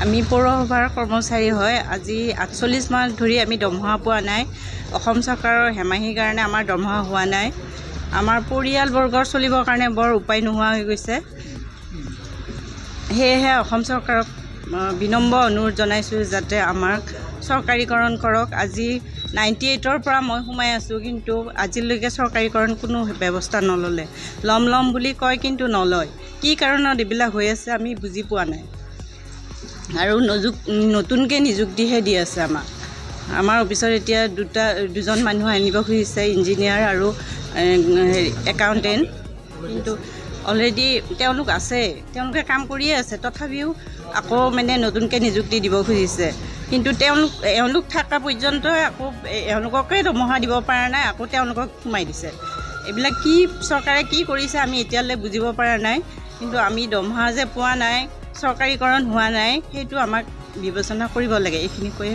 আমি পৌৰসভাৰ কৰ্মচাৰী হয় আজি ৪৮ মাহ ধৰি আমি দৰমহা পোৱা নাই। অসম চৰকাৰৰ হেমাহিৰ কাৰণে আমাৰ দৰমহা হোৱা নাই। আমাৰ পৰিয়ালবৰ্গৰ চলিবৰ কাৰণে বৰ উপায় নোহোৱা হৈ গৈছে। সেয়েহে অসম চৰকাৰক বিনম্ৰ অনুৰোধ জনাইছোঁ যাতে আমাক চৰকাৰীকৰণ কৰক। আজি 98ৰ পৰা মই সোমাই আছোঁ, কিন্তু আজিলৈকে চৰকাৰীকৰণ কোনো ব্যৱস্থা নল'লে। ল'ম বুলি কয় কিন্তু নলয়। কি কাৰণত এইবিলাক হৈ আছে আমি বুজি পোৱা নাই। আৰু নতুনকৈ নিযুক্তিহে দি আছে আমাৰ অফিচত এতিয়া দুজন মানুহ আনিব খুজিছে, ইঞ্জিনিয়াৰ আৰু একাউণ্টেণ্ট। কিন্তু অলৰেডি তেওঁলোক আছে, তেওঁলোকে কাম কৰিয়ে আছে, তথাপিও আকৌ নতুনকৈ নিযুক্তি দিব খুজিছে। কিন্তু তেওঁলোক থকা পৰ্যন্ত আকৌ এওঁলোককে দৰমহা দিব পৰা নাই, আকৌ তেওঁলোকক সোমাই দিছে। এইবিলাক কি চৰকাৰে কি কৰিছে আমি এতিয়ালৈ বুজিব পৰা নাই। কিন্তু আমি দৰমহা যে পোৱা নাই, চৰকাৰীকৰণ হোৱা নাই, সেইটো আমাক বিবেচনা কৰিব লাগে। এইখিনি কৈ